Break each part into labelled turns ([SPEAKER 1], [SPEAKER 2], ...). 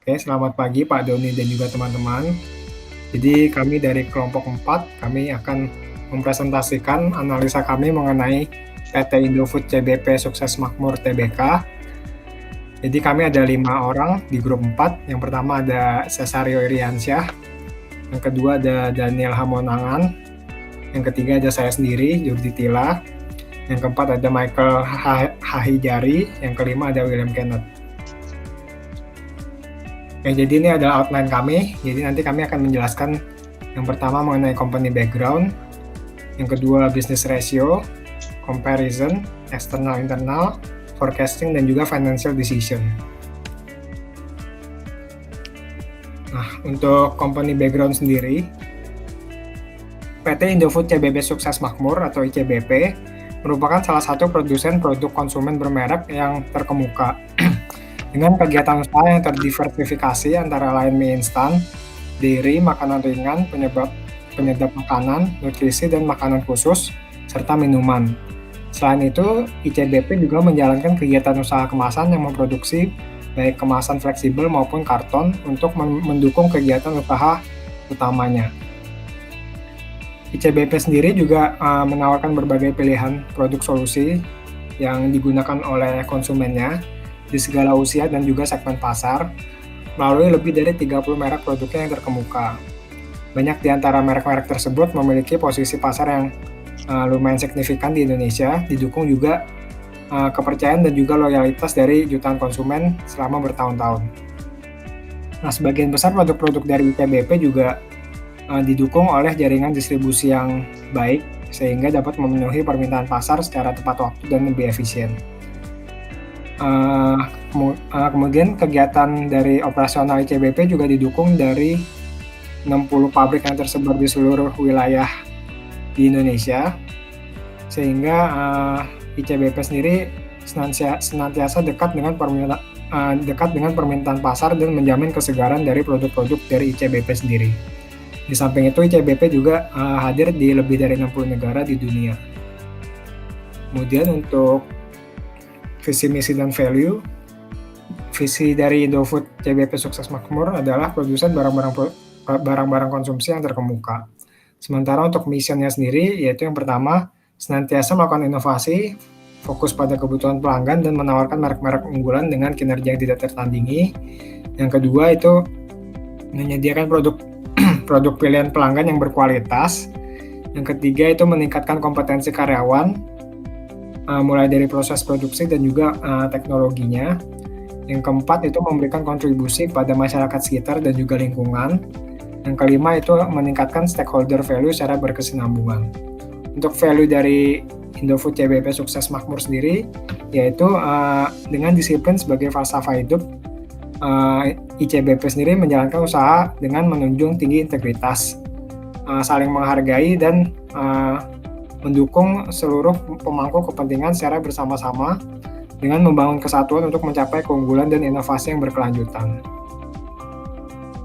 [SPEAKER 1] Oke, selamat pagi Pak Doni dan juga teman-teman. Jadi kami dari kelompok 4, kami akan mempresentasikan analisa kami mengenai PT Indofood CBP Sukses Makmur Tbk. Jadi kami ada 5 orang di grup 4. Yang pertama ada Cesario Iriansyah, yang kedua ada Daniel Hamonangan, yang ketiga ada saya sendiri, Jurdi Tila, yang keempat ada Michael Hahijari, yang kelima ada William Kenneth. Oke, jadi ini adalah outline kami. Jadi nanti kami akan menjelaskan yang pertama mengenai company background, yang kedua business ratio, comparison, external internal, forecasting, dan juga financial decision. Nah, untuk company background sendiri, PT Indofood CBP Sukses Makmur atau ICBP merupakan salah satu produsen produk konsumen bermerek yang terkemuka dengan kegiatan usaha yang terdiversifikasi antara lain mie instan, dairy, makanan ringan, penyedap makanan, nutrisi, dan makanan khusus, serta minuman. Selain itu, ICBP juga menjalankan kegiatan usaha kemasan yang memproduksi baik kemasan fleksibel maupun karton untuk mendukung kegiatan usaha utamanya. ICBP sendiri juga menawarkan berbagai pilihan produk solusi yang digunakan oleh konsumennya di segala usia dan juga segmen pasar, melalui lebih dari 30 merek produknya yang terkemuka. Banyak di antara merek-merek tersebut memiliki posisi pasar yang lumayan signifikan di Indonesia, didukung juga kepercayaan dan juga loyalitas dari jutaan konsumen selama bertahun-tahun. Nah, sebagian besar produk-produk dari ICBP juga didukung oleh jaringan distribusi yang baik, sehingga dapat memenuhi permintaan pasar secara tepat waktu dan lebih efisien. Kemudian kegiatan dari operasional ICBP juga didukung dari 60 pabrik yang tersebar di seluruh wilayah di Indonesia, sehingga ICBP sendiri senantiasa dekat dengan permintaan pasar dan menjamin kesegaran dari produk-produk dari ICBP sendiri. Di samping itu, ICBP juga hadir di lebih dari 60 negara di dunia. Kemudian untuk visi, misi, dan value, visi dari Indofood CBP Sukses Makmur adalah produsen barang-barang konsumsi yang terkemuka. Sementara untuk misinya sendiri, yaitu yang pertama, senantiasa melakukan inovasi, fokus pada kebutuhan pelanggan, dan menawarkan merek-merek unggulan dengan kinerja yang tidak tertandingi. Yang kedua itu menyediakan produk pilihan pelanggan yang berkualitas. Yang ketiga itu meningkatkan kompetensi karyawan, mulai dari proses produksi dan juga teknologinya. Yang keempat itu memberikan kontribusi pada masyarakat sekitar dan juga lingkungan. Yang kelima itu meningkatkan stakeholder value secara berkesinambungan. Untuk value dari Indofood CBP Sukses Makmur sendiri, yaitu dengan disiplin sebagai falsafah hidup, ICBP sendiri menjalankan usaha dengan menunjung tinggi integritas, saling menghargai, dan mendukung seluruh pemangku kepentingan secara bersama-sama dengan membangun kesatuan untuk mencapai keunggulan dan inovasi yang berkelanjutan.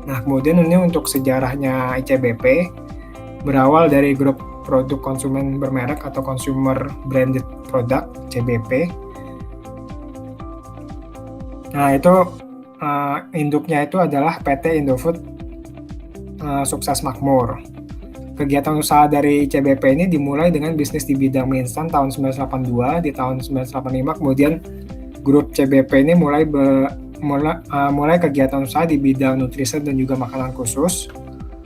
[SPEAKER 1] Nah, kemudian ini untuk sejarahnya ICBP, berawal dari grup produk konsumen bermerek atau consumer branded product, CBP. Nah, itu induknya itu adalah PT Indofood Sukses Makmur. Kegiatan usaha dari CBP ini dimulai dengan bisnis di bidang mie instan tahun 1982, di tahun 1985 kemudian grup CBP ini mulai kegiatan usaha di bidang nutrisi dan juga makanan khusus.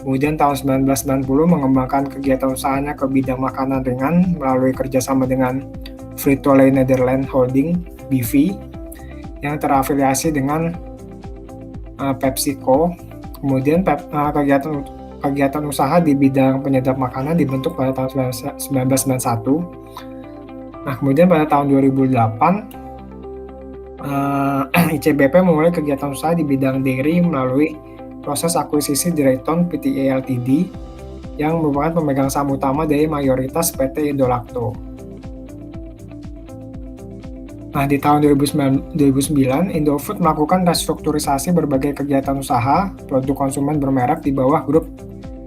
[SPEAKER 1] Kemudian tahun 1990 mengembangkan kegiatan usahanya ke bidang makanan ringan melalui kerjasama dengan Frito-Lay Nederland Holding (BV) yang terafiliasi dengan PepsiCo. Kemudian kegiatan usaha di bidang penyedap makanan dibentuk pada tahun 1991. Nah, kemudian pada tahun 2008 ICBP memulai kegiatan usaha di bidang dairy melalui proses akuisisi Drayton Pte Ltd yang merupakan pemegang saham utama dari mayoritas PT Indolacto. Nah, di tahun 2009 Indofood melakukan restrukturisasi berbagai kegiatan usaha produk konsumen bermerek di bawah grup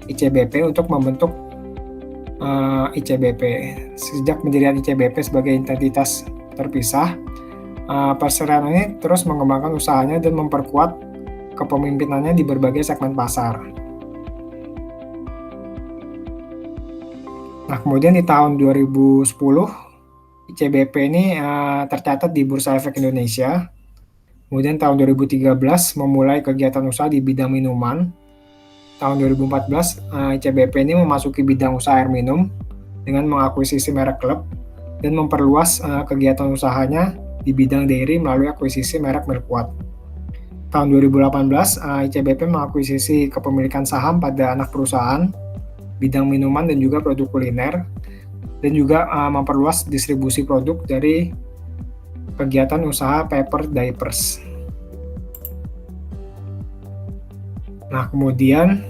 [SPEAKER 1] ICBP untuk membentuk ICBP. Sejak pendirian ICBP sebagai entitas terpisah, perseroan ini terus mengembangkan usahanya dan memperkuat kepemimpinannya di berbagai segmen pasar. Nah, kemudian di tahun 2010, ICBP ini tercatat di Bursa Efek Indonesia. Kemudian tahun 2013 memulai kegiatan usaha di bidang minuman. Tahun 2014 ICBP ini memasuki bidang usaha air minum dengan mengakuisisi merek klub dan memperluas kegiatan usahanya di bidang dairy melalui akuisisi merek Milkwat. Tahun 2018 ICBP mengakuisisi kepemilikan saham pada anak perusahaan bidang minuman dan juga produk kuliner, dan juga memperluas distribusi produk dari kegiatan usaha paper diapers. Nah, kemudian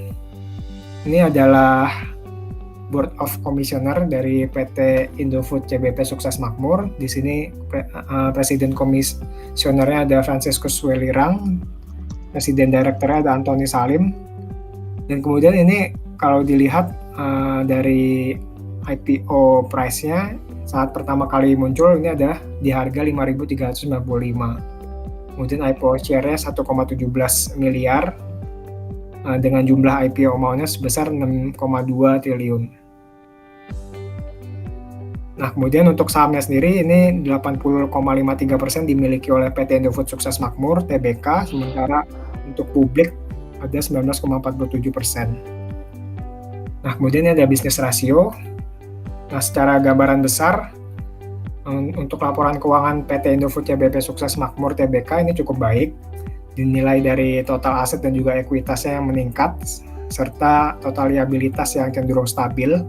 [SPEAKER 1] ini adalah Board of Commissioner dari PT Indofood CBP Sukses Makmur. Di sini Presiden Komisionernya ada Franciscus Welirang, Presiden Direkturnya ada Antoni Salim. Dan kemudian ini kalau dilihat dari IPO price-nya saat pertama kali muncul ini ada di harga 5.395. Kemudian IPO share-nya 1,17 miliar dengan jumlah IPO amount-nya sebesar 6,2 triliun. Nah, kemudian untuk sahamnya sendiri ini 80,53% dimiliki oleh PT Indofood Sukses Makmur (TBK), sementara untuk publik ada 19,47%. Nah, kemudian ini ada bisnis rasio. Nah, secara gambaran besar untuk laporan keuangan PT Indofood CBP Sukses Makmur (TBK) ini cukup baik, dinilai dari total aset dan juga ekuitasnya yang meningkat, serta total liabilitas yang cenderung stabil,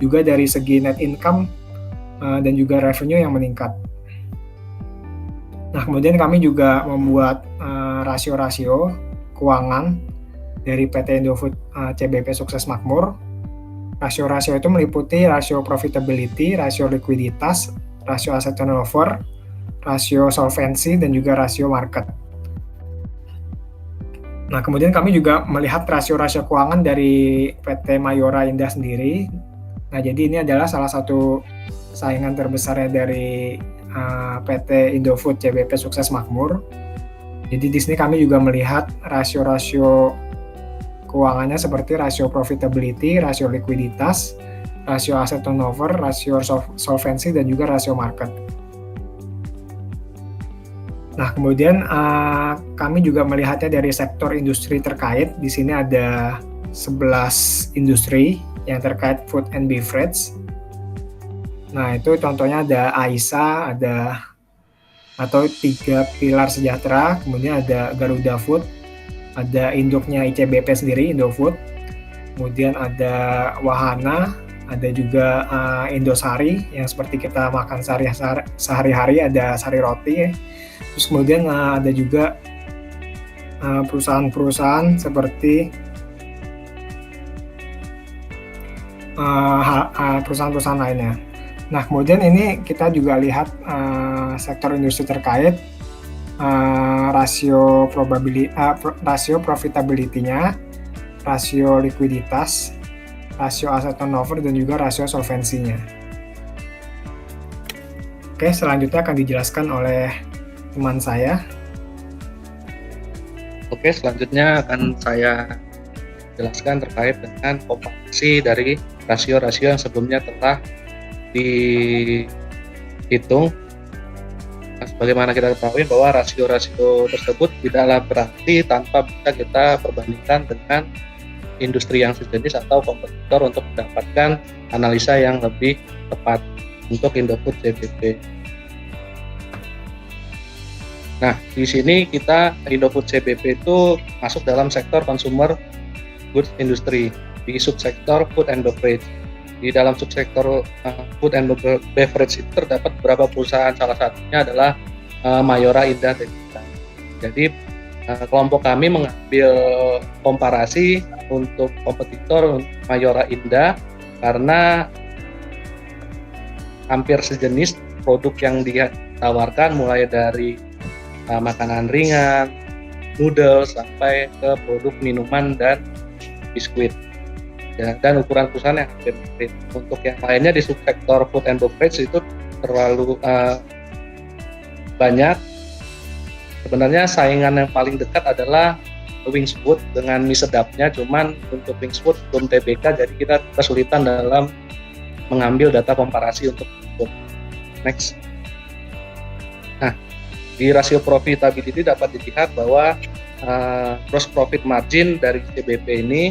[SPEAKER 1] juga dari segi net income dan juga revenue yang meningkat. Nah, kemudian kami juga membuat rasio-rasio keuangan dari PT Indofood CBP Sukses Makmur. Rasio-rasio itu meliputi rasio profitability, rasio likuiditas, rasio asset turnover, rasio solvency, dan juga rasio market. Nah, kemudian kami juga melihat rasio-rasio keuangan dari PT Mayora Indah sendiri. Nah, jadi ini adalah salah satu saingan terbesarnya dari PT Indofood CBP Sukses Makmur. Jadi di sini kami juga melihat rasio-rasio keuangannya seperti rasio profitability, rasio likuiditas, rasio asset turnover, rasio solvency, dan juga rasio market. Nah, kemudian kami juga melihatnya dari sektor industri terkait. Di sini ada 11 industri yang terkait food and beverage. Nah, itu contohnya ada AISA, atau 3 pilar sejahtera, kemudian ada Garuda Food, ada induknya ICBP sendiri, Indofood, kemudian ada Wahana, ada juga Indosari yang seperti kita makan sehari-hari, ada Sari Roti, terus kemudian ada juga perusahaan-perusahaan seperti perusahaan-perusahaan lainnya. Nah, kemudian ini kita juga lihat sektor industri terkait, rasio profitability-nya, rasio likuiditas, rasio asset turnover, dan juga rasio solvensinya. Oke, selanjutnya akan dijelaskan oleh teman saya.
[SPEAKER 2] Oke, selanjutnya akan saya jelaskan terkait dengan komparasi dari rasio-rasio yang sebelumnya telah dihitung. Nah, sebagaimana kita ketahui bahwa rasio-rasio tersebut tidaklah berarti tanpa bisa kita perbandingkan dengan industri yang sejenis atau kompetitor untuk mendapatkan analisa yang lebih tepat untuk Indofood CBP. Nah, di sini Indofood CBP itu masuk dalam sektor consumer goods industry di subsektor food and beverage. Di dalam subsektor food and beverage itu terdapat beberapa perusahaan, salah satunya adalah Mayora Indah Tbk. Jadi kelompok kami mengambil komparasi untuk kompetitor Mayora Indah karena hampir sejenis produk yang ditawarkan, mulai dari makanan ringan, noodles, sampai ke produk minuman dan biskuit. Dan ukuran perusahaan yang hampir mirip. Untuk yang lainnya di subsektor food and beverage itu terlalu banyak. Sebenarnya saingan yang paling dekat adalah Wings Food dengan mie sedapnya, cuman untuk Wings Food belum TBK, jadi kita kesulitan dalam mengambil data komparasi untuk food. Next. Nah, di rasio profitability dapat dilihat bahwa gross profit margin dari CBP ini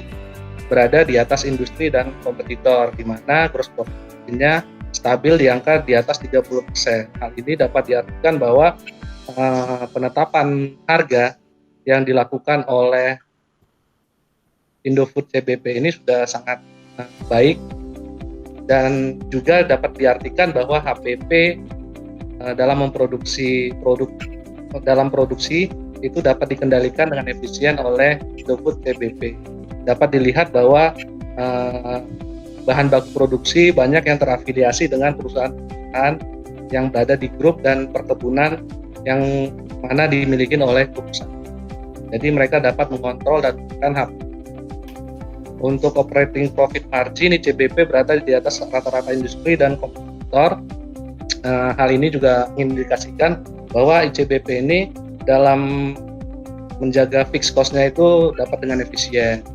[SPEAKER 2] berada di atas industri dan kompetitor, di mana gross profit margin-nya stabil di angka di atas 30%. Hal ini dapat diartikan bahwa penetapan harga yang dilakukan oleh Indofood CBP ini sudah sangat baik, dan juga dapat diartikan bahwa HPP dalam memproduksi produksi itu dapat dikendalikan dengan efisien oleh Indofood CBP. Dapat dilihat bahwa bahan baku produksi banyak yang terafiliasi dengan perusahaan yang berada di grup dan perkebunan yang mana dimiliki oleh perusahaan. Jadi mereka dapat mengontrol dan menekan Untuk operating profit margin, ICBP berada di atas rata-rata industri dan kompetitor. Hal ini juga mengindikasikan bahwa ICBP ini dalam menjaga fixed cost-nya itu dapat dengan efisien.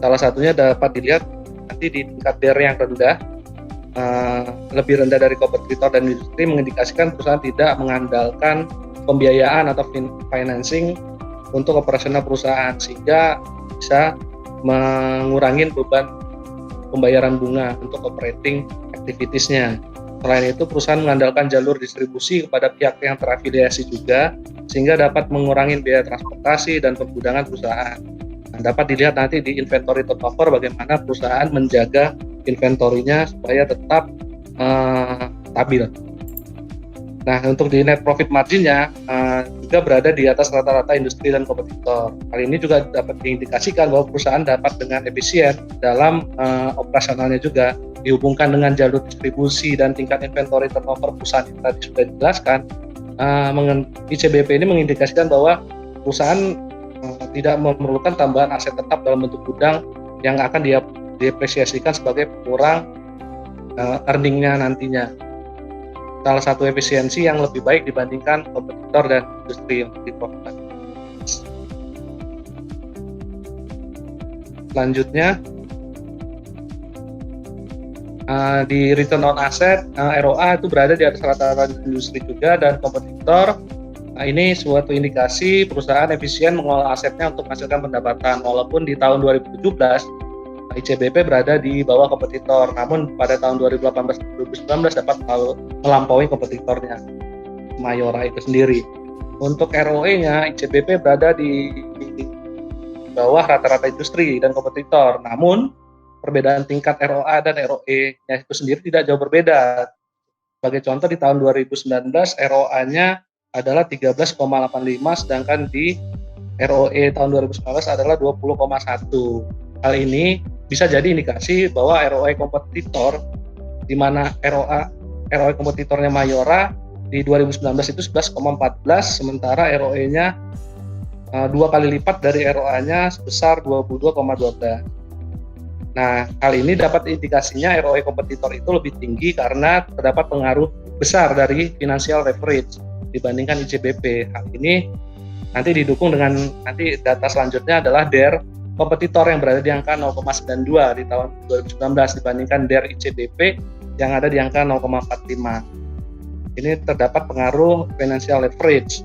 [SPEAKER 2] Salah satunya dapat dilihat nanti di tingkat DER yang rendah, lebih rendah dari kompetitor dan industri, mengindikasikan perusahaan tidak mengandalkan pembiayaan atau financing untuk operasional perusahaan, sehingga bisa mengurangi beban pembayaran bunga untuk operating activities-nya. Selain itu, perusahaan mengandalkan jalur distribusi kepada pihak yang terafiliasi juga, sehingga dapat mengurangi biaya transportasi dan pergudangan perusahaan. Nah, dapat dilihat nanti di inventory turnover bagaimana perusahaan menjaga inventorinya supaya tetap stabil. Nah, untuk di net profit margin-nya juga berada di atas rata-rata industri dan kompetitor. Hal ini juga dapat diindikasikan bahwa perusahaan dapat dengan efisien dalam operasionalnya juga, dihubungkan dengan jalur distribusi dan tingkat inventory turnover perusahaan yang tadi sudah dijelaskan. ICBP ini mengindikasikan bahwa perusahaan tidak memerlukan tambahan aset tetap dalam bentuk gudang yang akan diapresiasikan sebagai pengurang earning-nya nantinya. Salah satu efisiensi yang lebih baik dibandingkan kompetitor dan industri yang lebih profit. Selanjutnya, di return on asset, ROA itu berada di atas rata-rata industri juga dan kompetitor. Ini suatu indikasi perusahaan efisien mengelola asetnya untuk menghasilkan pendapatan. Walaupun di tahun 2017 ICBP berada di bawah kompetitor, namun pada tahun 2018-2019 dapat melampaui kompetitornya, Mayora itu sendiri. Untuk ROE-nya, ICBP berada di bawah rata-rata industri dan kompetitor, namun perbedaan tingkat ROA dan ROE-nya itu sendiri tidak jauh berbeda. Sebagai contoh, di tahun 2019 ROA-nya adalah 13,85, sedangkan di ROE tahun 2019 adalah 20,1. Hal ini bisa jadi indikasi bahwa ROE kompetitor, di mana ROE kompetitornya Mayora di 2019 itu 11,14, sementara ROE-nya 2 kali lipat dari ROA-nya sebesar 22,12. Nah, hal ini dapat indikasinya ROE kompetitor itu lebih tinggi karena terdapat pengaruh besar dari financial leverage dibandingkan ICBP. Hal ini nanti didukung dengan nanti data selanjutnya adalah DER kompetitor yang berada di angka 0,92 di tahun 2019 dibandingkan DER ICBP yang ada di angka 0,45. Ini terdapat pengaruh financial leverage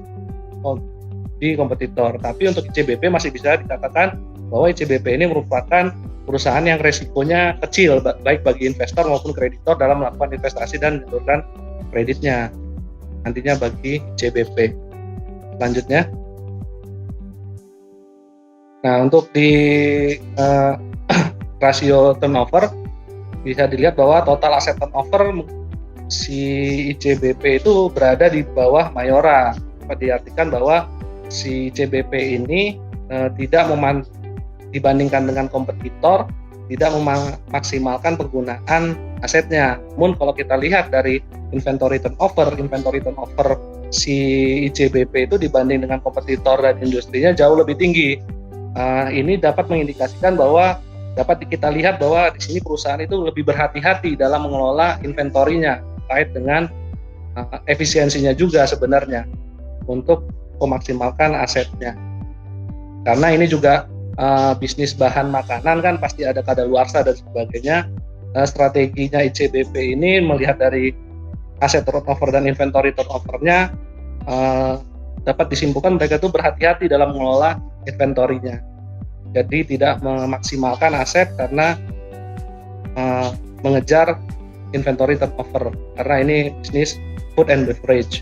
[SPEAKER 2] di kompetitor. Tapi untuk ICBP masih bisa dikatakan bahwa ICBP ini merupakan perusahaan yang resikonya kecil baik bagi investor maupun kreditor dalam melakukan investasi dan menyalurkan kreditnya nantinya bagi ICBP. Selanjutnya, nah untuk di rasio turnover bisa dilihat bahwa total aset turnover si ICBP itu berada di bawah Mayora. Diartikan bahwa si ICBP ini tidak dibandingkan dengan kompetitor tidak memaksimalkan penggunaan asetnya. Namun kalau kita lihat dari inventory turnover si ICBP itu dibanding dengan kompetitor dan industrinya jauh lebih tinggi. Ini dapat mengindikasikan bahwa dapat kita lihat bahwa di sini perusahaan itu lebih berhati-hati dalam mengelola inventorinya terkait dengan efisiensinya juga sebenarnya untuk memaksimalkan asetnya. karena ini juga bisnis bahan makanan kan pasti ada kadaluarsa dan sebagainya. Strateginya ICBP ini melihat dari aset turnover dan inventory turnover-nya, dapat disimpulkan mereka itu berhati-hati dalam mengelola inventorinya. Jadi tidak memaksimalkan aset karena mengejar inventory turnover, karena ini bisnis food and beverage.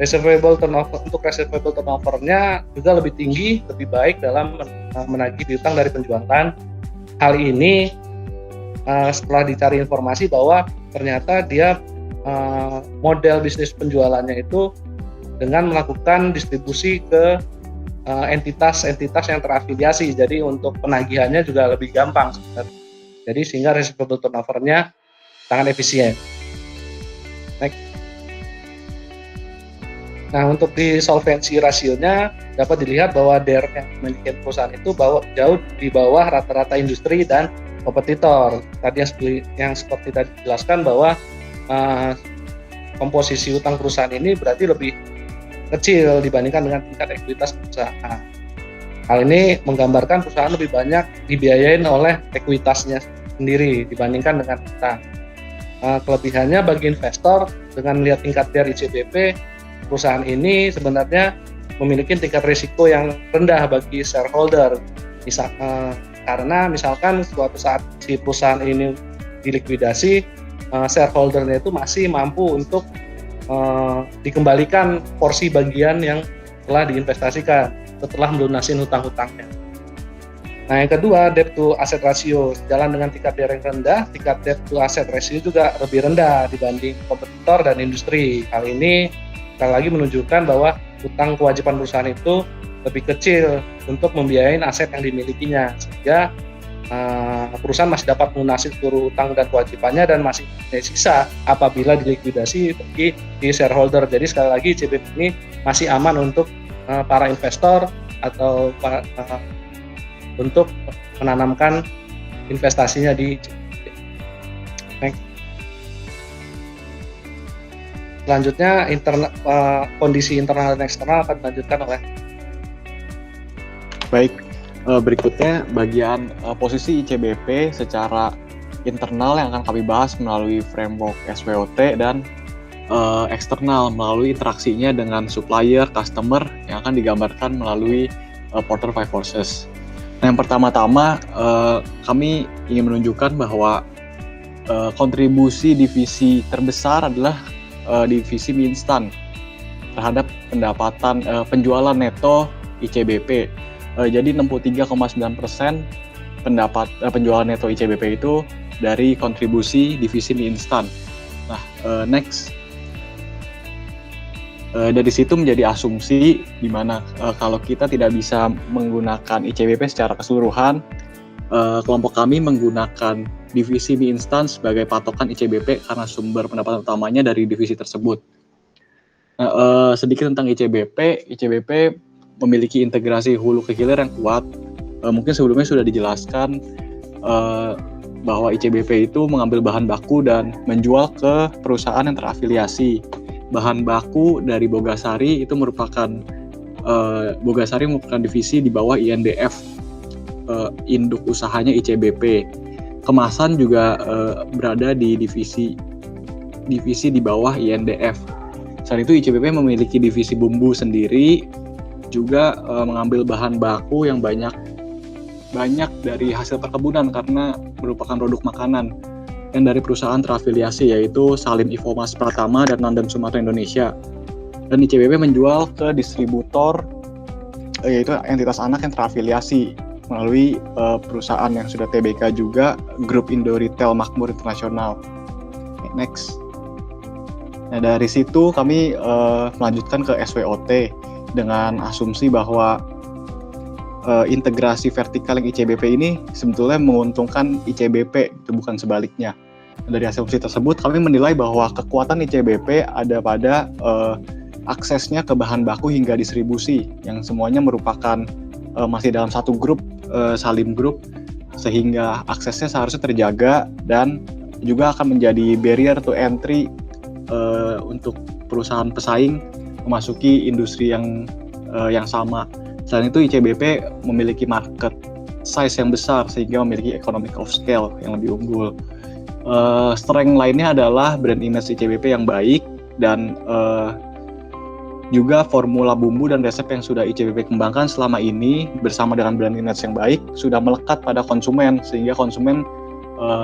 [SPEAKER 2] Receivable turnover, untuk receivable turnover-nya juga lebih tinggi, lebih baik dalam menagih piutang dari penjualan. Hal ini setelah dicari informasi bahwa ternyata dia model bisnis penjualannya itu dengan melakukan distribusi ke entitas-entitas yang terafiliasi, jadi untuk penagihannya juga lebih gampang sebenarnya. Jadi sehingga receivable turnover-nya sangat efisien. Next. Nah, untuk di solvency rasionya dapat dilihat bahwa DER yang memiliki perusahaan itu jauh di bawah rata-rata industri dan kompetitor. Tadi yang seperti tadi dijelaskan bahwa komposisi utang perusahaan ini berarti lebih kecil dibandingkan dengan tingkat ekuitas perusahaan. Hal ini menggambarkan perusahaan lebih banyak dibiayain oleh ekuitasnya sendiri dibandingkan dengan utang. Kelebihannya bagi investor dengan melihat tingkat DER ICBP, perusahaan ini sebenarnya memiliki tingkat risiko yang rendah bagi shareholder. Karena misalkan suatu saat si perusahaan ini dilikuidasi, shareholder-nya itu masih mampu untuk dikembalikan porsi bagian yang telah diinvestasikan setelah melunasi hutang-hutangnya. Nah, yang kedua, debt to asset ratio. Jalan dengan tingkat DER yang rendah, tingkat debt to asset ratio juga lebih rendah dibanding kompetitor dan industri. Hal ini sekali lagi menunjukkan bahwa hutang kewajiban perusahaan itu lebih kecil untuk membiayai aset yang dimilikinya, sehingga perusahaan masih dapat melunasi seluruh utang dan kewajibannya dan masih punya sisa apabila dilikuidasi bagi di shareholder. Jadi sekali lagi ICBP ini masih aman untuk para investor atau untuk menanamkan investasinya di ICBP. Next. Selanjutnya kondisi internal dan eksternal akan dilanjutkan oleh.
[SPEAKER 3] Baik, berikutnya bagian posisi ICBP secara internal yang akan kami bahas melalui framework SWOT dan eksternal melalui interaksinya dengan supplier, customer yang akan digambarkan melalui Porter Five Forces. Nah, yang pertama-tama kami ingin menunjukkan bahwa kontribusi divisi terbesar adalah divisi mie instan terhadap pendapatan penjualan neto ICBP. Jadi 63,9% penjualan neto ICBP itu dari kontribusi divisi mie instan. Nah, next. Dari situ menjadi asumsi di mana kalau kita tidak bisa menggunakan ICBP secara keseluruhan, kelompok kami menggunakan divisi mie instan sebagai patokan ICBP karena sumber pendapatan utamanya dari divisi tersebut. Nah, sedikit tentang ICBP. ICBP memiliki integrasi hulu ke hilir yang kuat. Mungkin sebelumnya sudah dijelaskan bahwa ICBP itu mengambil bahan baku dan menjual ke perusahaan yang terafiliasi. Bahan baku dari Bogasari itu merupakan divisi di bawah INDF, induk usahanya ICBP. Kemasan juga berada di divisi di bawah INDF. Saat itu ICBP memiliki divisi bumbu sendiri, juga mengambil bahan baku yang banyak dari hasil perkebunan karena merupakan produk makanan yang dari perusahaan terafiliasi yaitu Salim Infomas Pratama dan Nandem Sumatera Indonesia. Dan ICBP menjual ke distributor yaitu entitas anak yang terafiliasi melalui perusahaan yang sudah TBK juga, Grup Indo Retail Makmur Internasional. Next. Nah, dari situ kami melanjutkan ke SWOT dengan asumsi bahwa integrasi vertikal yang ICBP ini sebetulnya menguntungkan ICBP, itu bukan sebaliknya. Dari asumsi tersebut kami menilai bahwa kekuatan ICBP ada pada aksesnya ke bahan baku hingga distribusi yang semuanya merupakan masih dalam satu grup, Salim Group, sehingga aksesnya seharusnya terjaga dan juga akan menjadi barrier to entry untuk perusahaan pesaing memasuki industri yang sama. Selain itu ICBP memiliki market size yang besar sehingga memiliki economic of scale yang lebih unggul. Strength lainnya adalah brand image ICBP yang baik dan juga formula bumbu dan resep yang sudah ICBP kembangkan selama ini bersama dengan brand image yang baik sudah melekat pada konsumen sehingga konsumen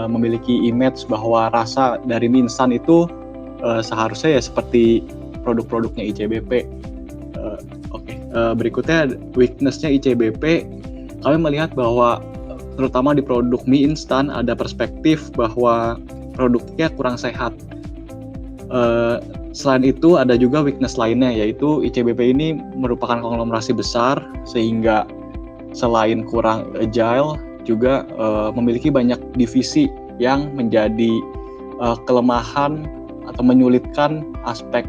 [SPEAKER 3] memiliki image bahwa rasa dari mie instan itu seharusnya ya seperti produk-produknya ICBP. Berikutnya weakness-nya ICBP, kami melihat bahwa terutama di produk mie instan ada perspektif bahwa produknya kurang sehat. Selain itu ada juga weakness lainnya, yaitu ICBP ini merupakan konglomerasi besar sehingga selain kurang agile juga memiliki banyak divisi yang menjadi kelemahan atau menyulitkan aspek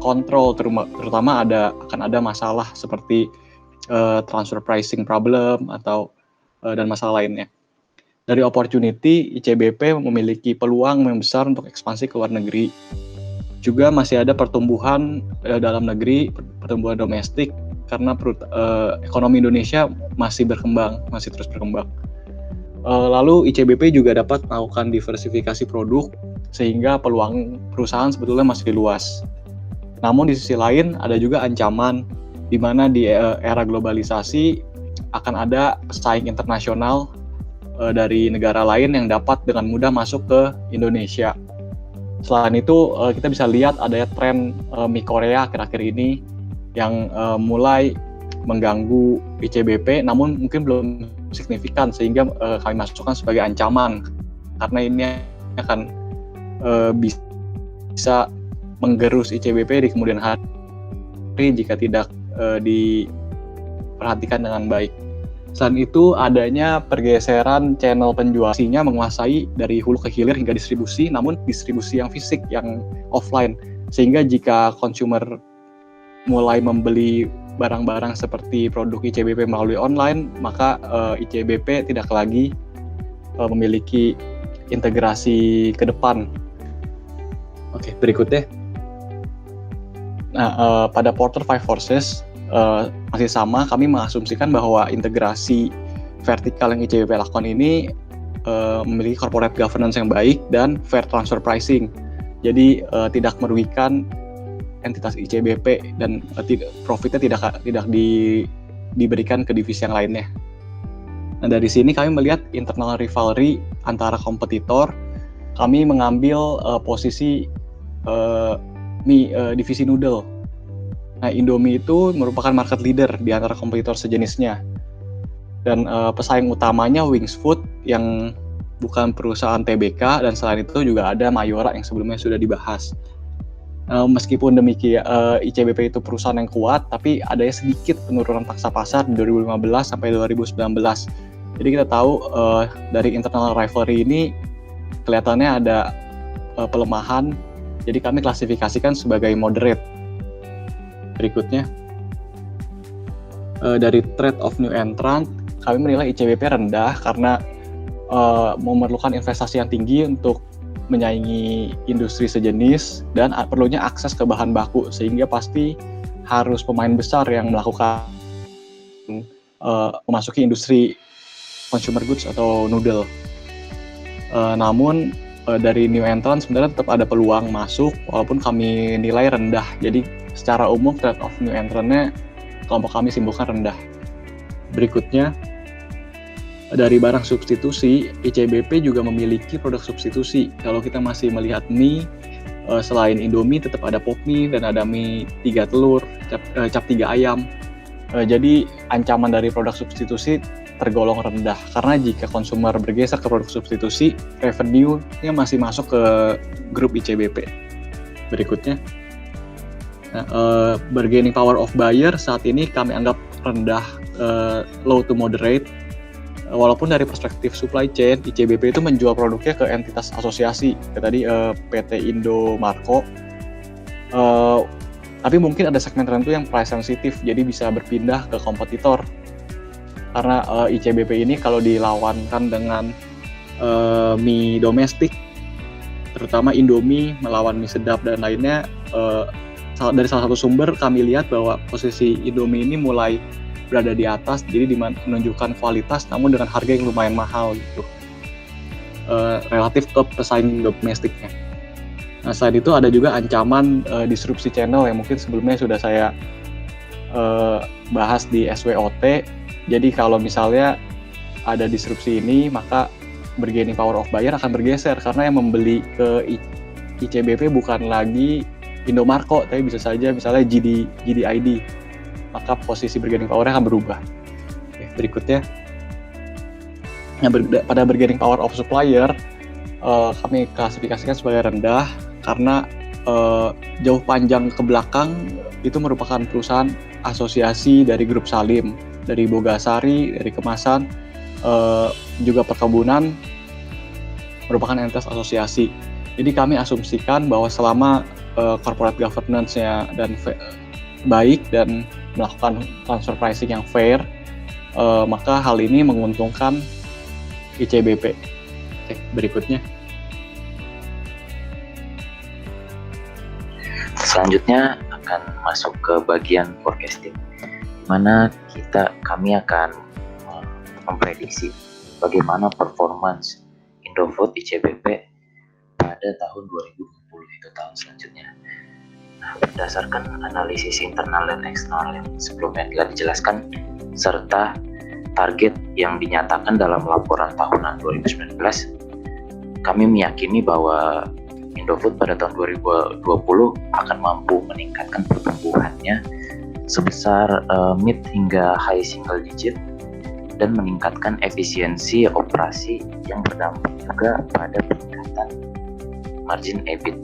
[SPEAKER 3] kontrol, terutama akan ada masalah seperti transfer pricing problem dan masalah lainnya. Dari opportunity, ICBP memiliki peluang yang besar untuk ekspansi ke luar negeri. Juga masih ada pertumbuhan dalam negeri, pertumbuhan domestik, karena ekonomi Indonesia masih terus berkembang. Lalu ICBP juga dapat melakukan diversifikasi produk, sehingga peluang perusahaan sebetulnya masih luas. Namun di sisi lain ada juga ancaman, di mana di era globalisasi akan ada pesaing internasional dari negara lain yang dapat dengan mudah masuk ke Indonesia. Selain itu kita bisa lihat ada tren mie Korea akhir-akhir ini yang mulai mengganggu ICBP, namun mungkin belum signifikan sehingga kami masukkan sebagai ancaman karena ini akan bisa menggerus ICBP di kemudian hari jika tidak diperhatikan dengan baik. Selain itu, adanya pergeseran channel penjualnya menguasai dari hulu ke hilir hingga distribusi, namun distribusi yang fisik, yang offline. Sehingga jika consumer mulai membeli barang-barang seperti produk ICBP melalui online, maka ICBP tidak lagi memiliki integrasi ke depan. Oke, berikutnya. Nah, pada Porter 5 Forces, masih sama, kami mengasumsikan bahwa integrasi vertikal yang ICBP lakukan ini memiliki corporate governance yang baik dan fair transfer pricing. Jadi tidak merugikan entitas ICBP dan profitnya tidak diberikan ke divisi yang lainnya. Nah, dari sini kami melihat internal rivalry antara kompetitor. Kami mengambil posisi divisi noodle. Nah, Indomie itu merupakan market leader di antara kompetitor sejenisnya. Dan pesaing utamanya Wings Food yang bukan perusahaan TBK, dan selain itu juga ada Mayora yang sebelumnya sudah dibahas. Meskipun demikian, ICBP itu perusahaan yang kuat, tapi ada sedikit penurunan paksa pasar di 2015 sampai 2019. Jadi kita tahu dari internal rivalry ini kelihatannya ada pelemahan, jadi kami klasifikasikan sebagai moderate. Berikutnya, dari threat of new entrant, kami menilai ICBP rendah karena memerlukan investasi yang tinggi untuk menyaingi industri sejenis dan perlunya akses ke bahan baku, sehingga pasti harus pemain besar yang melakukan memasuki industri consumer goods atau noodle. Namun dari new entrant sebenarnya tetap ada peluang masuk walaupun kami nilai rendah. Jadi secara umum threat of new entrant-nya kelompok kami simpulkan rendah. Berikutnya, dari barang substitusi, ICBP juga memiliki produk substitusi. Kalau kita masih melihat mie, selain Indomie tetap ada pop mie dan ada mie 3 telur, cap 3 ayam. Jadi ancaman dari produk substitusi tergolong rendah karena jika konsumer bergeser ke produk substitusi, revenue-nya masih masuk ke grup ICBP. Berikutnya, bargaining power of buyer saat ini kami anggap rendah, low to moderate. Walaupun dari perspektif supply chain, ICBP itu menjual produknya ke entitas asosiasi, tadi PT Indo Marco. Tapi mungkin ada segmen tertentu yang price sensitif, jadi bisa berpindah ke kompetitor. Karena ICBP ini kalau dilawankan dengan mie domestik, terutama Indomie melawan mie sedap dan lainnya, dari salah satu sumber kami lihat bahwa posisi Indomie ini mulai berada di atas, jadi menunjukkan kualitas namun dengan harga yang lumayan mahal gitu, relatif ke pesaing domestiknya. Nah, selain itu ada juga ancaman disrupsi channel yang mungkin sebelumnya sudah saya bahas di SWOT. Jadi kalau misalnya ada disrupsi ini, maka bargaining power of buyer akan bergeser karena yang membeli ke ICBP bukan lagi Indomarko, tapi bisa saja misalnya GDID. Maka posisi bargaining power-nya akan berubah. Oke, berikutnya, pada bargaining power of supplier, kami klasifikasikan sebagai rendah karena jauh panjang ke belakang itu merupakan perusahaan asosiasi dari grup Salim, dari Bogasari, dari Kemasan, juga perkebunan merupakan entitas asosiasi. Jadi kami asumsikan bahwa selama corporate governance-nya dan baik dan melakukan transfer pricing yang fair, maka hal ini menguntungkan ICBP. Oke, berikutnya.
[SPEAKER 4] Selanjutnya akan masuk ke bagian forecasting, di mana kami akan memprediksi bagaimana performance Indofood ICBP pada tahun 2020, itu tahun selanjutnya. Nah, berdasarkan analisis internal dan eksternal yang sebelumnya telah dijelaskan, serta target yang dinyatakan dalam laporan tahunan 2019, kami meyakini bahwa Indofood pada tahun 2020 akan mampu meningkatkan pertumbuhannya sebesar mid hingga high single digit dan meningkatkan efisiensi operasi yang berdampak juga pada peningkatan margin EBIT.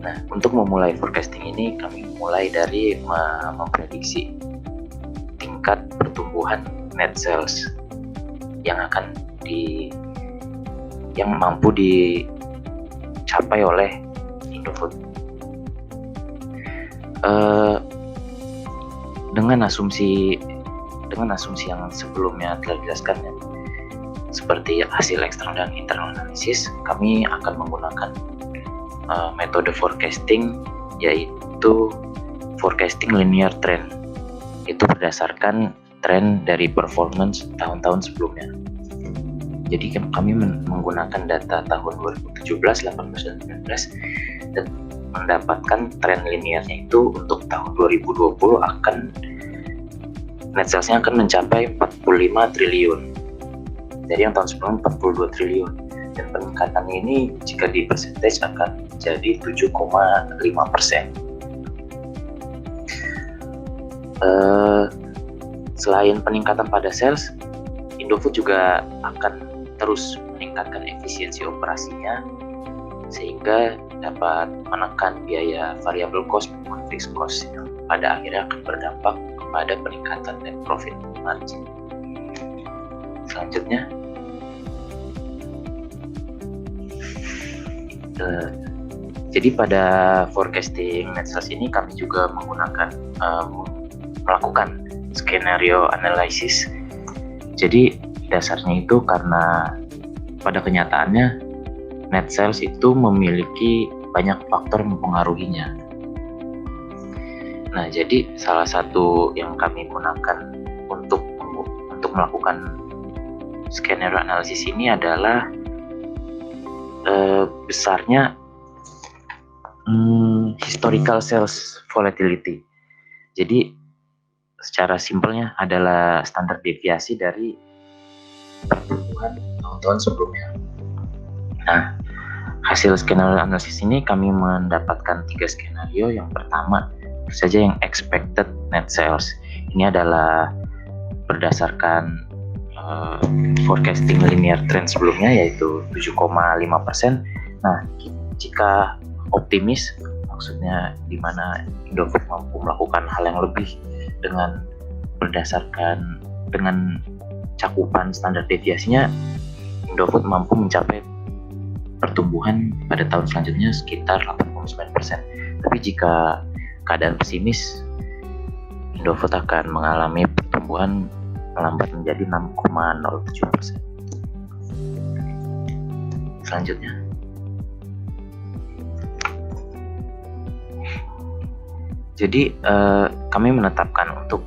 [SPEAKER 4] Nah, untuk memulai forecasting ini, kami mulai dari memprediksi tingkat pertumbuhan net sales yang mampu dicapai oleh Indofood. Dengan asumsi yang sebelumnya telah dijelaskan, seperti hasil eksternal dan internal analisis, kami akan menggunakan metode forecasting, yaitu forecasting linear trend. Itu berdasarkan tren dari performance tahun-tahun sebelumnya. Jadi kami menggunakan data tahun 2017, 18, dan 19 dan mendapatkan tren linearnya itu untuk tahun 2020 net sales-nya akan mencapai 45 triliun. Dari yang tahun sebelumnya 42 triliun. Dan peningkatan ini jika di percentage akan menjadi 7,5%. Selain peningkatan pada sales, Indofood juga akan terus meningkatkan efisiensi operasinya sehingga dapat menekan biaya variable cost maupun fixed cost yang pada akhirnya akan berdampak kepada peningkatan net profit margin. Selanjutnya, jadi pada forecasting net sales ini kami juga melakukan skenario analysis. Jadi dasarnya itu karena pada kenyataannya net sales itu memiliki banyak faktor mempengaruhinya. Nah, jadi salah satu yang kami gunakan untuk melakukan skenario analisis ini adalah besarnya historical sales volatility. Jadi secara simpelnya adalah standar deviasi dari pertumbuhan tahun-tahun sebelumnya. Nah, hasil skenario analisis ini kami mendapatkan 3 skenario. Yang pertama saja yang expected net sales. Ini adalah berdasarkan forecasting linear trend sebelumnya, yaitu 7,5%. Nah, jika optimis, maksudnya di mana Indofood mampu melakukan hal yang lebih dengan cakupan standar deviasinya, Indofood mampu mencapai pertumbuhan pada tahun selanjutnya sekitar 89%. Tapi jika keadaan pesimis, Indofood akan mengalami pertumbuhan melambat menjadi 6,07%. Selanjutnya, jadi kami menetapkan untuk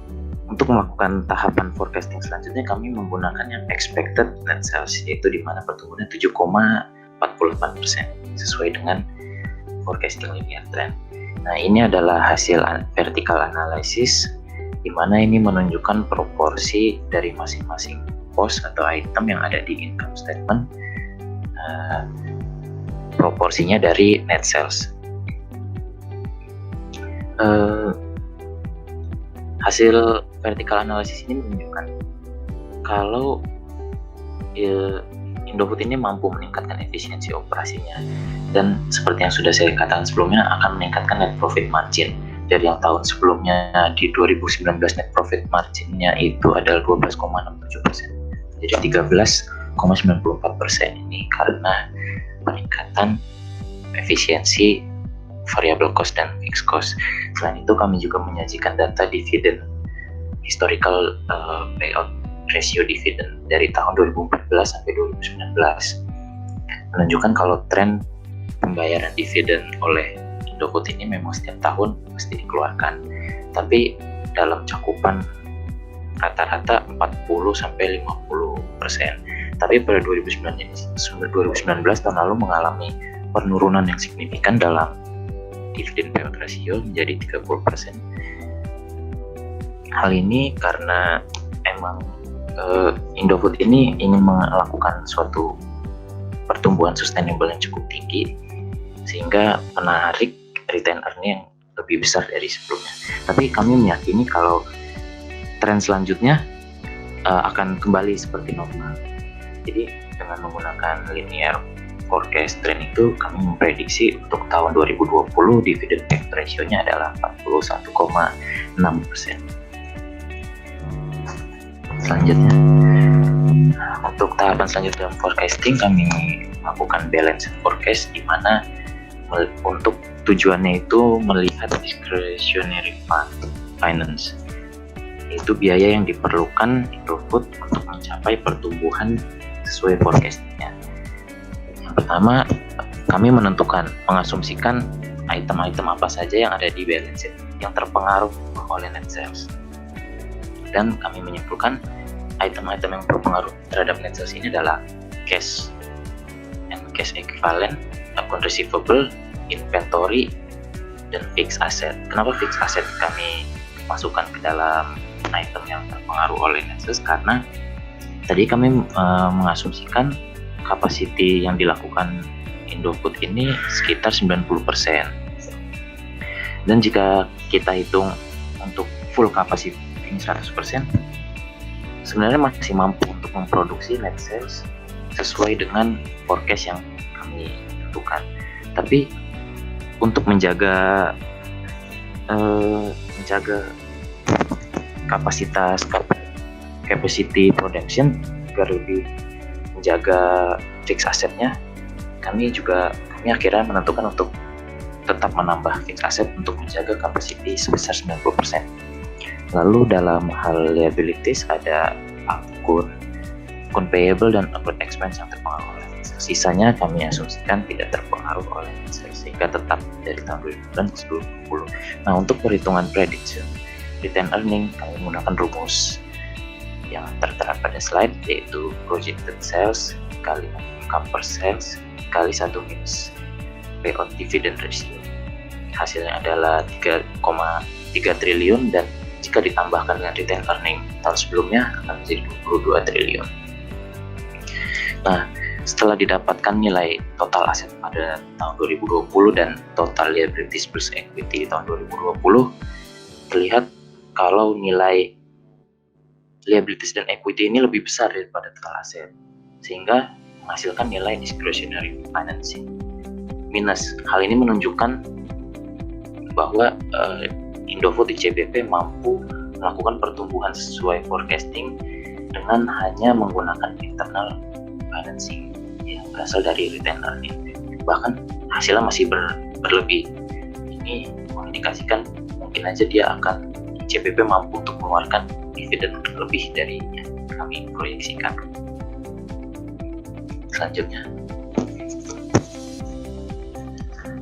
[SPEAKER 4] untuk melakukan tahapan forecasting selanjutnya kami menggunakan yang expected net sales, yaitu di mana pertumbuhannya 7,48% sesuai dengan forecasting linear trend. Nah, ini adalah hasil vertical analysis di mana ini menunjukkan proporsi dari masing-masing pos atau item yang ada di income statement, proporsinya dari net sales. Hasil vertical analysis ini menunjukkan kalau Indofood ini mampu meningkatkan efisiensi operasinya, dan seperti yang sudah saya katakan sebelumnya akan meningkatkan net profit margin. Dari yang tahun sebelumnya di 2019 net profit marginnya itu adalah 12,67%, jadi 13,94% ini karena peningkatan efisiensi variable cost dan fixed cost. Selain itu kami juga menyajikan data dividen historical payout ratio dividen dari tahun 2014 sampai 2019, menunjukkan kalau tren pembayaran dividen oleh Indofood ini memang setiap tahun mesti dikeluarkan, tapi dalam cakupan rata-rata 40-50%. Tapi pada 2019 tahun lalu mengalami penurunan yang signifikan dalam dividen payout ratio menjadi 30%. Hal ini karena emang Indofood ini ingin melakukan suatu pertumbuhan sustainable yang cukup tinggi sehingga menarik return earning yang lebih besar dari sebelumnya. Tapi kami meyakini kalau tren selanjutnya akan kembali seperti normal. Jadi dengan menggunakan linear forecast trend itu kami memprediksi untuk tahun 2020 dividend payout ratio-nya adalah 41,6%. Selanjutnya, untuk tahapan selanjutnya dalam forecasting kami melakukan balance forecast di mana untuk tujuannya itu melihat discretionary fund finance, yaitu biaya yang diperlukan Indofood untuk mencapai pertumbuhan sesuai forecastingnya. Yang pertama, kami mengasumsikan item-item apa saja yang ada di balance sheet yang terpengaruh oleh net sales, dan kami menyimpulkan item-item yang berpengaruh terhadap net sales ini adalah cash and cash equivalent, account receivable, inventory, dan fixed asset. Kenapa fixed asset kami masukkan ke dalam item yang terpengaruh oleh net sales? Karena tadi kami mengasumsikan capacity yang dilakukan Indofood ini sekitar 90%. Dan jika kita hitung untuk full capacity 100%, sebenarnya masih mampu untuk memproduksi net sales sesuai dengan forecast yang kami tentukan. Tapi untuk menjaga kapasitas capacity production agar lebih menjaga fixed assetnya, kami akhirnya menentukan untuk tetap menambah fixed asset untuk menjaga capacity sebesar 90%. Lalu dalam hal liabilities ada akun payable dan akun expense yang terpengaruh oleh net sales. Sisanya kami asumsikan tidak terpengaruh oleh net sales sehingga tetap dari tahun 2019 ke 2020. Nah, untuk perhitungan prediction return earning kami menggunakan rumus yang tertera pada slide, yaitu projected sales kali income per sales kali 1 minus payout dividend ratio. Hasilnya adalah 3,3 triliun, dan jika ditambahkan dengan return earning tahun sebelumnya akan menjadi 22 triliun. Nah, setelah didapatkan nilai total aset pada tahun 2020 dan total liabilities plus equity tahun 2020, terlihat kalau nilai liabilities dan equity ini lebih besar daripada total aset, sehingga menghasilkan nilai discretionary financing minus. Hal ini menunjukkan bahwa Indofood ICBP mampu melakukan pertumbuhan sesuai forecasting dengan hanya menggunakan internal financing yang berasal dari return earning. Bahkan hasilnya masih berlebih. Ini mengindikasikan mungkin aja dia akan ICBP mampu untuk mengeluarkan dividen lebih dari yang kami proyeksikan. Selanjutnya,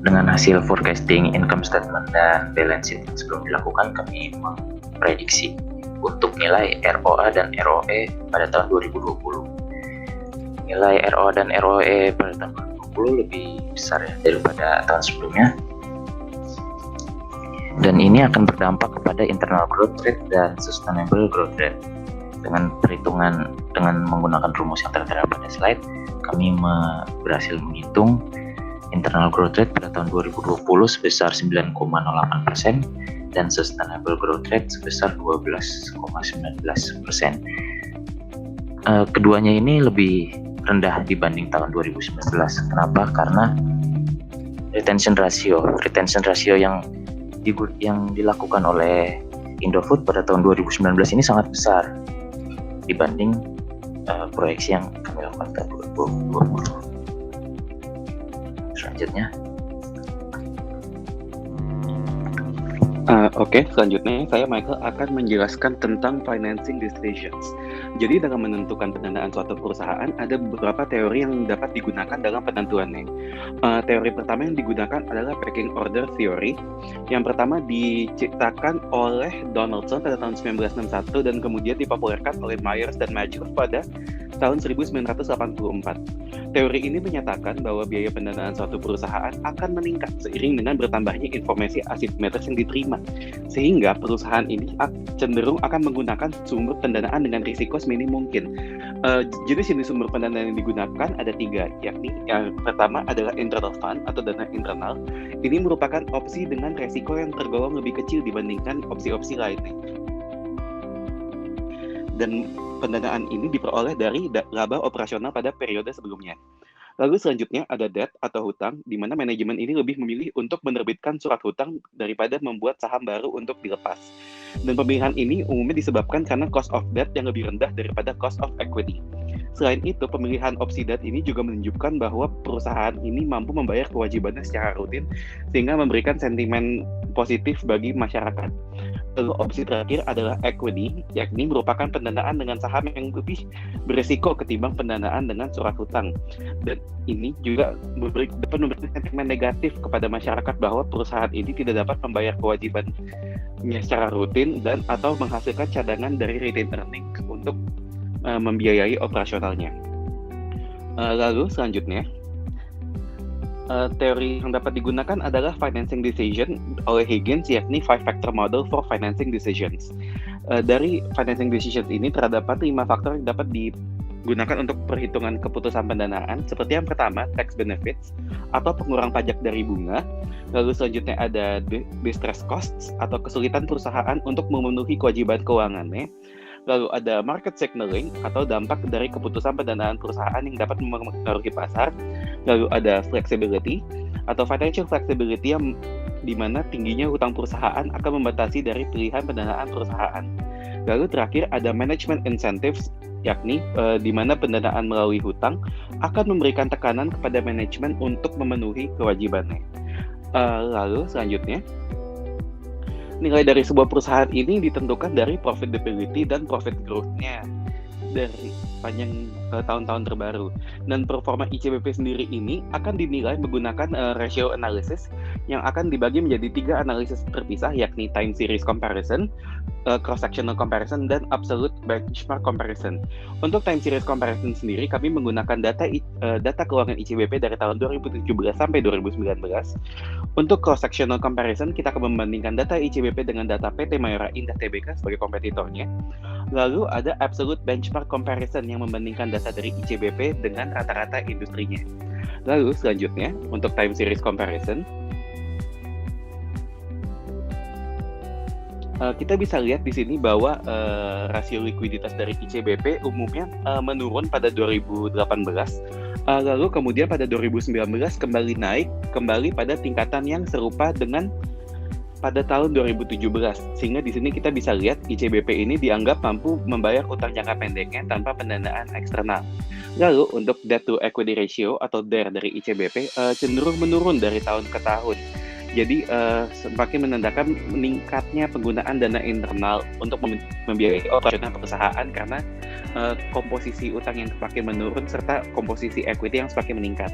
[SPEAKER 4] dengan hasil forecasting income statement dan balance sheet yang sebelum dilakukan, kami memprediksi untuk nilai ROA dan ROE pada tahun 2020. Nilai ROA dan ROE pada tahun 2020 lebih besar ya daripada tahun sebelumnya. Dan ini akan berdampak kepada internal growth rate dan sustainable growth rate. Dengan perhitungan dengan menggunakan rumus yang tertera pada slide, kami berhasil menghitung internal growth rate pada tahun 2020 sebesar 9,08% dan sustainable growth rate sebesar 12,19%. Keduanya ini lebih rendah dibanding tahun 2019. Kenapa? Karena retention ratio yang dilakukan oleh Indofood pada tahun 2019 ini sangat besar dibanding proyeksi yang kami lakukan tahun 2020. Selanjutnya,
[SPEAKER 5] Oke, selanjutnya saya Michael akan menjelaskan tentang financing decisions. Jadi dalam menentukan pendanaan suatu perusahaan ada beberapa teori yang dapat digunakan dalam penentuannya. Teori pertama yang digunakan adalah pecking order theory. Yang pertama diciptakan oleh Donaldson pada tahun 1961 dan kemudian dipopulerkan oleh Myers dan Major pada tahun 1984. Teori ini menyatakan bahwa biaya pendanaan suatu perusahaan akan meningkat seiring dengan bertambahnya informasi asimetris yang diterima, sehingga perusahaan ini cenderung akan menggunakan sumber pendanaan dengan risiko seminim mungkin. Jenis sumber pendanaan yang digunakan ada 3, yakni yang pertama adalah internal fund atau dana internal. Ini merupakan opsi dengan resiko yang tergolong lebih kecil dibandingkan opsi-opsi lainnya. Dan pendanaan ini diperoleh dari laba operasional pada periode sebelumnya. Lalu selanjutnya ada debt atau hutang, di mana manajemen ini lebih memilih untuk menerbitkan surat hutang daripada membuat saham baru untuk dilepas. Dan pemilihan ini umumnya disebabkan karena cost of debt yang lebih rendah daripada cost of equity. Selain itu, pemilihan opsi debt ini juga menunjukkan bahwa perusahaan ini mampu membayar kewajibannya secara rutin, sehingga memberikan sentimen positif bagi masyarakat. Lalu opsi terakhir adalah equity, yakni merupakan pendanaan dengan saham yang lebih berisiko ketimbang pendanaan dengan surat hutang. Dan ini juga dapat memberikan sentimen negatif kepada masyarakat bahwa perusahaan ini tidak dapat membayar kewajibannya secara rutin dan atau menghasilkan cadangan dari retained earnings untuk membiayai operasionalnya. Lalu selanjutnya, teori yang dapat digunakan adalah financing decision oleh Higgins, yakni 5-factor model for financing decisions. Dari financing decisions ini terdapat 5 faktor yang dapat digunakan untuk perhitungan keputusan pendanaan, seperti yang pertama, tax benefits atau pengurang pajak dari bunga. Lalu selanjutnya ada distress costs atau kesulitan perusahaan untuk memenuhi kewajiban keuangannya. Lalu ada market signaling atau dampak dari keputusan pendanaan perusahaan yang dapat mempengaruhi pasar. Lalu ada flexibility atau financial flexibility yang di mana tingginya hutang perusahaan akan membatasi dari pilihan pendanaan perusahaan. Lalu terakhir ada management incentives, yakni di mana pendanaan melalui hutang akan memberikan tekanan kepada manajemen untuk memenuhi kewajibannya. Lalu selanjutnya, nilai dari sebuah perusahaan ini ditentukan dari profitability dan profit growth-nya dari panjang tahun-tahun terbaru. Dan performa ICBP sendiri ini akan dinilai menggunakan ratio analysis yang akan dibagi menjadi 3 analisis terpisah, yakni time series comparison, cross-sectional comparison, dan absolute benchmark comparison. Untuk time series comparison sendiri, kami menggunakan data keuangan ICBP dari tahun 2017 sampai 2019. Untuk cross-sectional comparison, kita akan membandingkan data ICBP dengan data PT Mayora Indah Tbk sebagai kompetitornya. Lalu ada absolute benchmark comparison yang membandingkan data dari ICBP dengan rata-rata industrinya. Lalu selanjutnya, untuk time series comparison, kita bisa lihat di sini bahwa rasio likuiditas dari ICBP umumnya menurun pada 2018, lalu kemudian pada 2019 kembali naik kembali pada tingkatan yang serupa dengan pada tahun 2017, sehingga di sini kita bisa lihat ICBP ini dianggap mampu membayar utang jangka pendeknya tanpa pendanaan eksternal. Lalu untuk debt to equity ratio atau DER dari ICBP cenderung menurun dari tahun ke tahun. Jadi semakin menandakan meningkatnya penggunaan dana internal untuk membiayai operasional perusahaan karena komposisi utang yang semakin menurun serta komposisi equity yang semakin meningkat.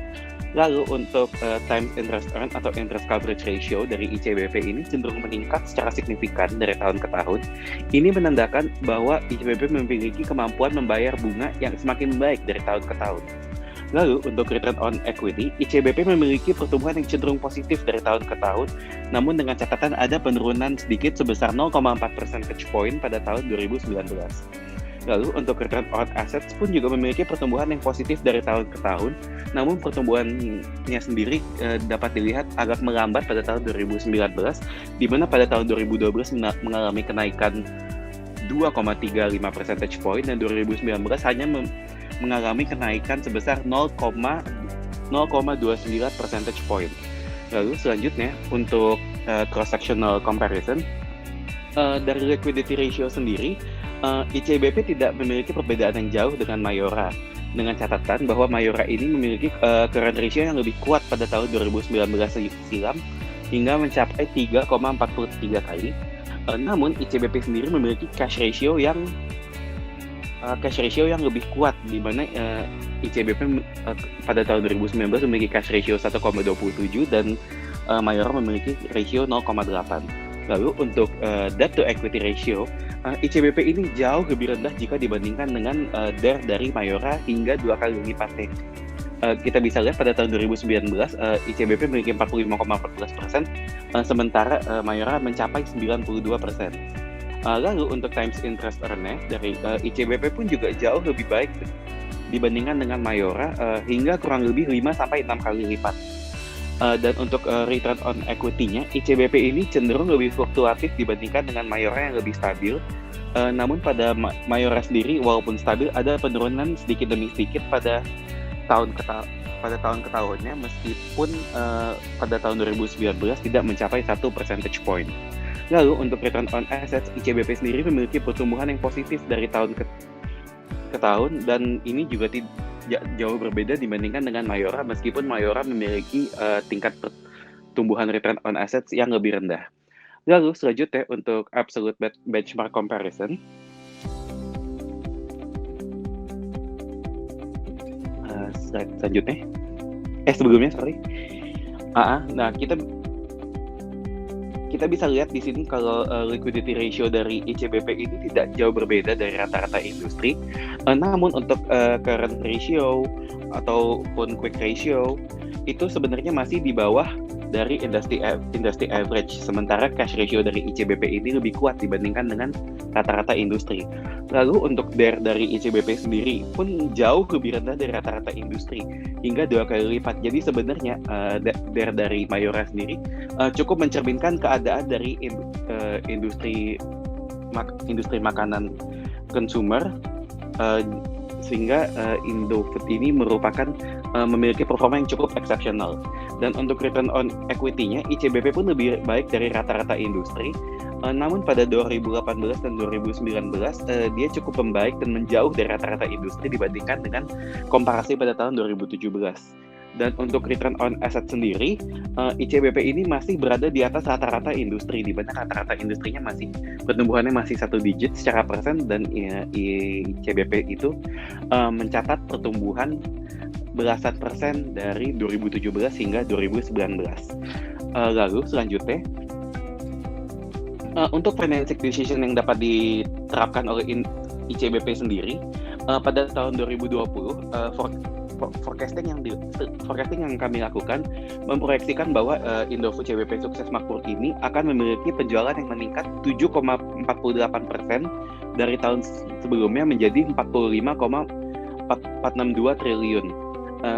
[SPEAKER 5] Lalu untuk times interest earn atau interest coverage ratio dari ICBP ini cenderung meningkat secara signifikan dari tahun ke tahun. Ini menandakan bahwa ICBP memiliki kemampuan membayar bunga yang semakin baik dari tahun ke tahun. Lalu untuk return on equity, ICBP memiliki pertumbuhan yang cenderung positif dari tahun ke tahun, namun dengan catatan ada penurunan sedikit sebesar 0,4 percentage point pada tahun 2019. Lalu untuk return on assets pun juga memiliki pertumbuhan yang positif dari tahun ke tahun, namun pertumbuhannya sendiri dapat dilihat agak melambat pada tahun 2019, di mana pada tahun 2012 mengalami kenaikan 2,35 percentage point dan 2019 hanya mengalami kenaikan sebesar 0,29 percentage point. Lalu selanjutnya untuk cross-sectional comparison, dari liquidity ratio sendiri, ICBP tidak memiliki perbedaan yang jauh dengan Mayora, dengan catatan bahwa Mayora ini memiliki current ratio yang lebih kuat pada tahun 2019 silam hingga mencapai 3,43 kali. Namun ICBP sendiri memiliki cash ratio yang lebih kuat, di mana ICBP pada tahun 2019 memiliki cash ratio 1,27 dan Mayora memiliki ratio 0,8. Lalu untuk debt to equity ratio, ICBP ini jauh lebih rendah jika dibandingkan dengan DER dari Mayora hingga 2 kali lipatnya. Kita bisa lihat pada tahun 2019 ICBP memiliki 45,14%, sementara Mayora mencapai 92%. Lalu untuk times interest earn dari ICBP pun juga jauh lebih baik dibandingkan dengan Mayora hingga kurang lebih 5-6 kali lipat. Dan untuk return on equity-nya, ICBP ini cenderung lebih fluktuatif dibandingkan dengan Mayora yang lebih stabil. Namun pada Mayora sendiri walaupun stabil ada penurunan sedikit demi sedikit pada tahun ke tahunnya, meskipun pada tahun 2019 tidak mencapai 1 percentage point. Lalu untuk return on assets, ICBP sendiri memiliki pertumbuhan yang positif dari tahun ke tahun, dan ini juga jauh berbeda dibandingkan dengan Mayora, meskipun Mayora memiliki tingkat pertumbuhan return on assets yang lebih rendah. Lalu selanjutnya untuk absolute benchmark comparison, nah kita bisa lihat di sini kalau liquidity ratio dari ICBP ini tidak jauh berbeda dari rata-rata industri. Namun untuk current ratio ataupun quick ratio itu sebenarnya masih di bawah dari industry average. Sementara cash ratio dari ICBP ini lebih kuat dibandingkan dengan rata-rata industri. Lalu untuk DER dari ICBP sendiri pun jauh lebih rendah dari rata-rata industri, hingga 2 kali lipat. Jadi sebenarnya DER dari Mayora sendiri cukup mencerminkan keadaan dari industri makanan consumer, sehingga Indofood ini merupakan memiliki performa yang cukup eksepsional. Dan untuk return on equity-nya, ICBP pun lebih baik dari rata-rata industri. Namun pada 2018 dan 2019 dia cukup membaik dan menjauh dari rata-rata industri dibandingkan dengan komparasi pada tahun 2017. Dan untuk return on asset sendiri, ICBP ini masih berada di atas rata-rata industri, di mana rata-rata industrinya pertumbuhannya masih 1 digit secara persen, dan ICBP itu mencatat pertumbuhan belasan persen dari 2017 hingga 2019. Lalu selanjutnya, untuk financing decision yang dapat diterapkan oleh ICBP sendiri, pada tahun 2020, forecasting yang kami lakukan memproyeksikan bahwa Indofood CBP Sukses Makmur ini akan memiliki penjualan yang meningkat 7,48% dari tahun sebelumnya menjadi 45,462 triliun.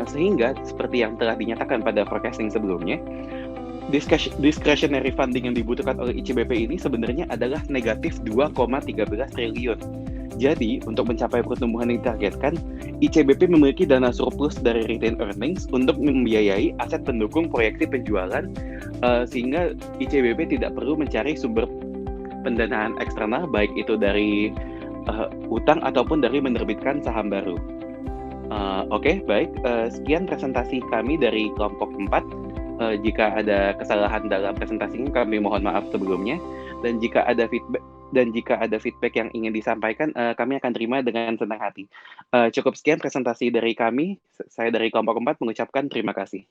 [SPEAKER 5] Sehingga seperti yang telah dinyatakan pada forecasting sebelumnya, discretionary funding yang dibutuhkan oleh ICBP ini sebenarnya adalah negatif 2,13 triliun. Jadi, untuk mencapai pertumbuhan yang ditargetkan, ICBP memiliki dana surplus dari retained earnings untuk membiayai aset pendukung proyeksi penjualan, sehingga ICBP tidak perlu mencari sumber pendanaan eksternal, baik itu dari utang ataupun dari menerbitkan saham baru. Oke, baik. Sekian presentasi kami dari kelompok 4. Jika ada kesalahan dalam presentasinya, kami mohon maaf sebelumnya. Dan jika ada feedback yang ingin disampaikan, kami akan terima dengan senang hati. Cukup sekian presentasi dari kami. Saya dari kelompok 4 mengucapkan terima kasih.